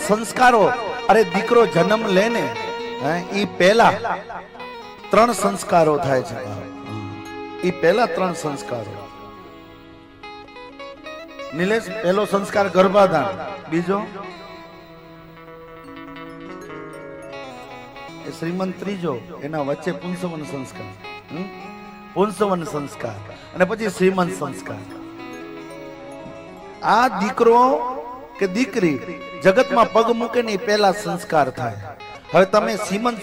સંસ્કારો, અરે દીકરો જન્મ લે ને ઈ પહેલા 3 સંસ્કારો થાય છે. ઈ પહેલા 3 સંસ્કારો. નિલેશ, પહેલો સંસ્કાર ગર્ભાધાન, બીજો શ્રીમંત, ત્રીજો એના વચ્ચે પુંસવન સંસ્કાર, પુંસવન સંસ્કાર, અને પછી શ્રીમંત સંસ્કાર. આ દીકરો કે દીકરી જગતમાં પગ મૂકે ને પહેલા સંસ્કાર થાય. હવે તમે શ્રીમંત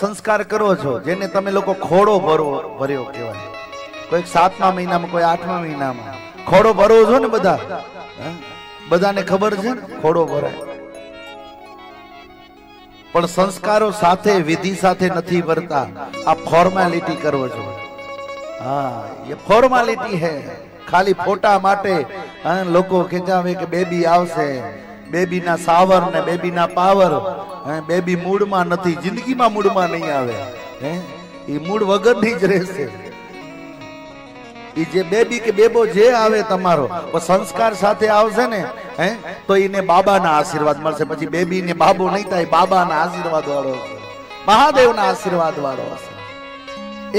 સંસ્કાર કરો છો, જેને તમે લોકો ખોડો ભર્યો કહેવાય. કોઈ 7મા મહિનામાં, કોઈ 8મા મહિનામાં ખોડો ભરો છો ને બધા. બધાને ખબર છે ને ખોડો ભરાય. પણ સંસ્કારો સાથે, વિધિ સાથે નથી ભરતા. આ ફોર્માલિટી કરવો છો. હા, એ ફોર્માલિટી હે. ખાલી ફોટા માટે લોકો ખેંચાવે કે બેબી આવશે, બેબીના સાવર ને બેબીના પાવર. બેબી મૂડમાં નથી, જિંદગીમાં મૂડમાં નહીં આવે. એ મૂડ વગરની જ રહેશે. એ જે બેબી કે બેબો જે આવે તમારો સંસ્કાર સાથે આવશે ને, તો એને બાબાના આશીર્વાદ મળશે. પછી બેબી ને બાબો નહીં થાય, બાબાના આશીર્વાદ વાળો, મહાદેવના આશીર્વાદ વાળો હશે.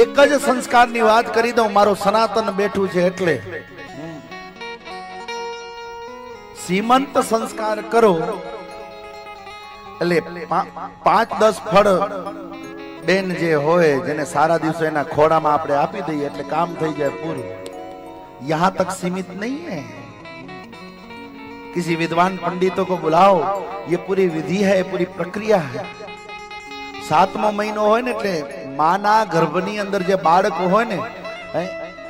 એક જ સંસ્કારની વાત કરી દઉં, મારો સનાતન બેઠું છે એટલે. સીમંત સંસ્કાર કરો એટલે 5-10 ફળ બેન જે હોય, જેને સારા દિવસો એના ખોડામાં આપણે આપી દઈએ એટલે કામ થઈ જાય પૂરું. यहां तक सीमित नहीं है. किसी विद्वान पंडितों को बुलाओ, ये पूरी विधि है, पूरी प्रक्रिया है. 7મો મહિનો હોય ને એટલે માના ગર્ભની અંદર જે બાળક હોય ને,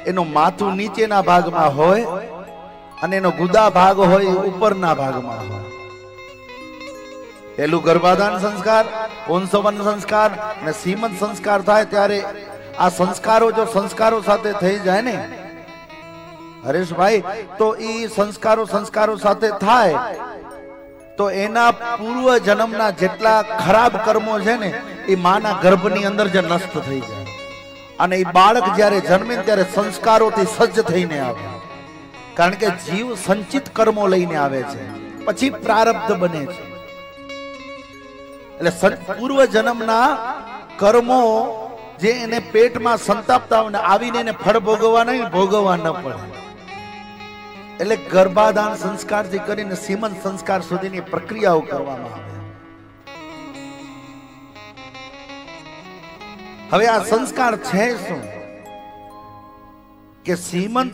એનું માથું નીચેના ભાગમાં હોય અને એનો ગુદા ભાગ હોય ઉપરના ભાગમાં હોય. પેલું ગર્ભાધાન સંસ્કાર, પુંસવન સંસ્કાર અને સીમંત સંસ્કાર થાય ત્યારે આ સંસ્કારો જો સંસ્કારો સાથે થઈ જાય ને હરેશભાઈ, તો એ સંસ્કારો સાથે થાય તો એના પૂર્વ જન્મના જેટલા ખરાબ કર્મો છે ને એ માના ગર્ભની અંદર જ નષ્ટ થઈ જાય. અને એ બાળક જ્યારે જન્મે ત્યારે સંસ્કારોથી સજ્જ થઈને આવે. કારણ કે જીવ સંચિત કર્મો લઈને આવે છે, પછી પ્રારબ્ધ બને છે. એટલે પૂર્વ જન્મના કર્મો જે એને પેટમાં સંતાપતા હોય ને આવીને એને ફળ ભોગવવા નહીં, ભોગવવા ન પડે. એટલે ગર્ભાધાન સંસ્કારથી કરીને સીમંત સંસ્કાર સુધીની પ્રક્રિયાઓ કરવામાં આવે. હવે આ સંસ્કાર છે શું કે સીમંત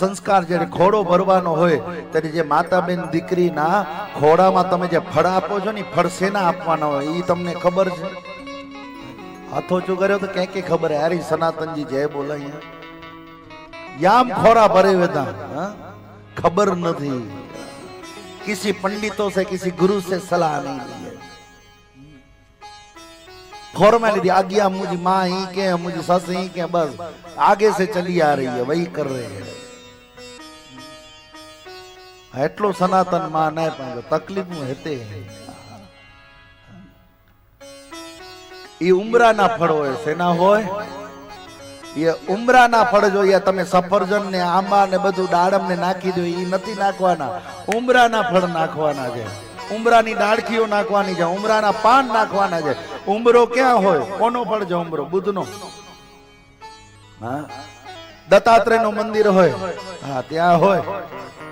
સંસ્કાર જ્યારે ખોડો ભરવાનો હોય ત્યારે જે માતા બેન દીકરીના ખોડામાં તમે જે ફળ આપો છો ને, ફળ શેના આપવાના હોય એ તમને ખબર છે? હાથો ચુગર્યો તો ક્યાં ખબર હે? હરી સનાતનજી જય બોલાય. યામ ખોરા ભરે વેદા खबर नहीं. किसी पंडितों से, किसी गुरु से सलाह नहीं ली है. फॉर्मेलिटी आज्ञा मुझे माँ ही के, मुझे सस ही के, बस आगे से चली आ रही है, वही कर रहे हैं. એટલો સનાતન માં નહીં પણ તકલીફ હેતે. એ ઉમરાના ફળ હોય, શેના હોય? એ ઉમરાના ફળ જોઈએ. તમે સફરજન ને આંબા ને બધું દાડમ ને નાખી દો, એ નથી નાખવાના. ઉમરાના ફળ નાખવાના છે, ઉમરાની ડાળખીઓ નાખવાની છે, ઉમરાના પાન નાખવાના છે. ઉમરો ક્યાં હોય? કોનો ફળ છે ઉમરો? બુદ્ધનો. હા, દત્તાત્રેય નું મંદિર હોય, હા ત્યાં હોય.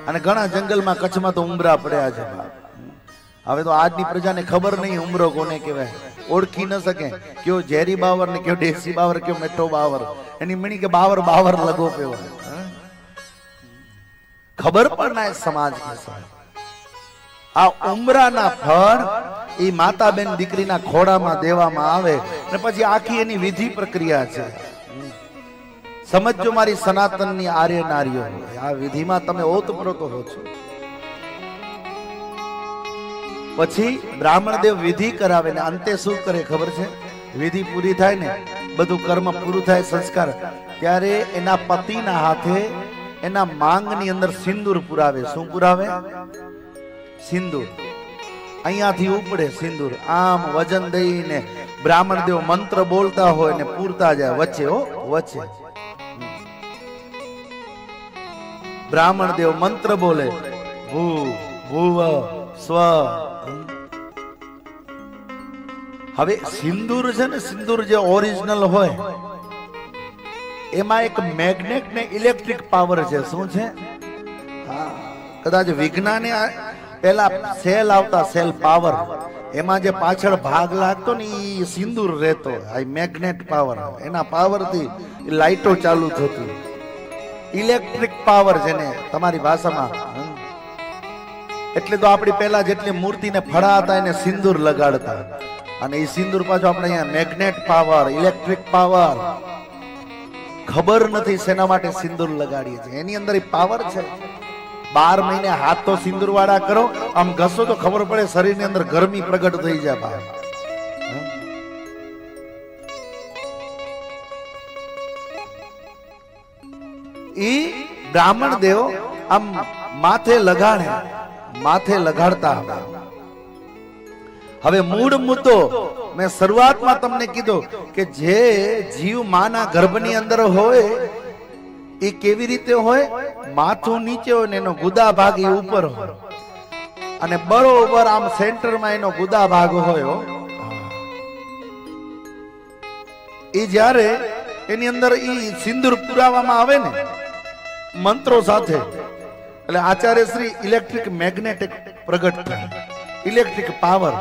અને ઘણા જંગલમાં કચ્છમાં તો ઉમરા પડ્યા છે. હવે તો આજની પ્રજાને ખબર નહીં ઉમરો કોને કહેવાય, ઓળખી ન શકે. કયો ઝેરી બાવર ને કયો દેશી બાવર, કયો મેઠો બાવર. એની મીણી કે બાવર બાવર લગો પે ખબર પણ ના સમાજ કે સાહેબ. આ ઉમરાના ફળ એ માતા બેન દીકરીના ખોડામાં દેવામાં આવે અને પછી આખી એની વિધિ પ્રક્રિયા છે. સમજો મારી સનાતનની આર્ય નારીઓ, આ વિધિમાં તમે ઓતપ્રોત હો છો. પછી બ્રાહ્મણ દેવ વિધિ કરાવે ને અંતે શું કરે ખબર છે? વિધિ પૂરી થાય ને, બધું કર્મ પૂરું થાય, સંસ્કાર, ત્યારે એના પતિના હાથે એના માંગની અંદર સિંદૂર પુરાવે. શું પુરાવે? સિંદૂર. અહીંયાથી ઉપડે સિંદૂર, આમ વજન દઈને બ્રાહ્મણ દેવ મંત્ર બોલતા હોય ને પૂરતા જાય વચ્ચે. હો વચ્ચે બ્રાહ્મણ દેવ મંત્ર બોલે, ભૂ ભૂવ સ્વ હવે સિંદૂર છે ને, સિંદૂર જે ઓરિજિનલ હોય એમાં એક મેગ્નેટ ને ઇલેક્ટ્રિક પાવર છે. શું છે? હા, કદાચ વિજ્ઞાને પેલા સેલ આવતા, સેલ પાવર, એમાં જે પાછળ ભાગ લાગતો ને એ સિંદૂર રહેતો. આ મેગ્નેટ પાવર, એના પાવર થી લાઈટો ચાલુ થતી. ઇલેક્ટ્રિક પાવર જેને તમારી ભાષામાં. એટલે તો આપણી પેલા જેટલી મૂર્તિને ફળા હતા એને સિંદૂર લગાડતા, અને એ સિંદૂર પાછો આપણે અહીંયા મેગ્નેટ પાવર, ઇલેક્ટ્રિક પાવર. ખબર નથી શેના માટે સિંદૂર લગાડીએ છીએ, એની અંદર એ પાવર છે. 12 મહિને હાથ તો સિંદૂર વાળા કરો, આમ ઘસો તો ખબર પડે શરીરની અંદર ગરમી પ્રગટ થઈ જાય બહાર. ઈ બ્રાહ્મણ દેવ આમ માથે લગાડે, માથે લગાડતા. હવે મૂળ મુદ્દો મેં શરૂઆતમાં તમને કીધું કે જે જીવ માના ગર્ભની અંદર હોય એ કેવી રીતે હોય? માથું નીચે હોય ને એનો ગુદા ભાગ એ ઉપર હોય, અને બરોબર આમ સેન્ટરમાં એનો ગુદા ભાગ હોય. એ જ્યારે એની અંદર એ સિંદૂર પુરાવામાં આવે ને મંત્રો સાથે, એટલે આચાર્ય શ્રી ઇલેક્ટ્રિક મેગ્નેટિક પ્રગટ થાય, ઇલેક્ટ્રિક પાવર.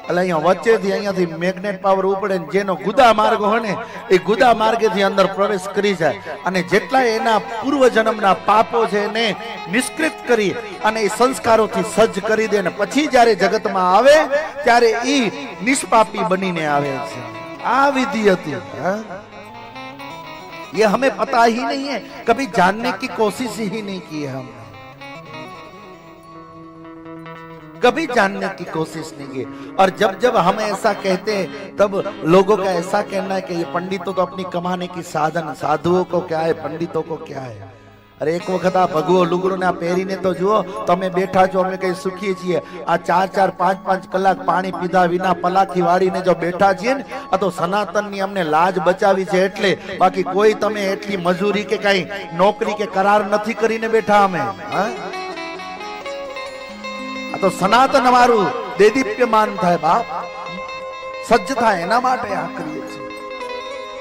એટલે અહીંયા વચ્ચેથી અહીંયાથી મેગ્નેટ પાવર ઉપડે, જેનો ગુદા માર્ગ હોય ને એ ગુદા માર્ગેથી અંદર પ્રવેશ કરી જાય, અને જેટલા એના પૂર્વ જન્મના પાપો છે એને નિષ્કૃત કરી અને એ સંસ્કારોથી સજ્જ કરી દે, ને પછી જ્યારે જગતમાં આવે ત્યારે એ નિષ્પાપી બનીને આવે છે. આ વિધિ હતી. ये हमें पता ही नहीं है, कभी जानने की कोशिश ही नहीं की है हमने, कभी जानने की कोशिश नहीं की. और जब जब हम ऐसा कहते हैं तब लोगों का ऐसा कहना है कि ये पंडितों तो अपनी कमाने की साधन, साधुओं को क्या है, पंडितों को क्या है. अरे एक वक्त आ भगવો લુગડો ને આ પહેરીને તો જુઓ, તમે બેઠા છો, અમે કઈ સુખીએ છીએ. આ 4-4, 5-5 કલાક પાણી પીધા વિના પલાખી વાળીને જો બેઠા છીએ ને, આ તો સનાતનની અમને લાજ બચાવી છે એટલે. બાકી કોઈ તમે એટલી મજૂરી કે કઈ નોકરી કે કરાર નથી કરીને બેઠા અમે. આ તો સનાતન અમારું દેદીપ્યમાન થાય બાપ, સજ્જ થાય એના માટે આ કરી.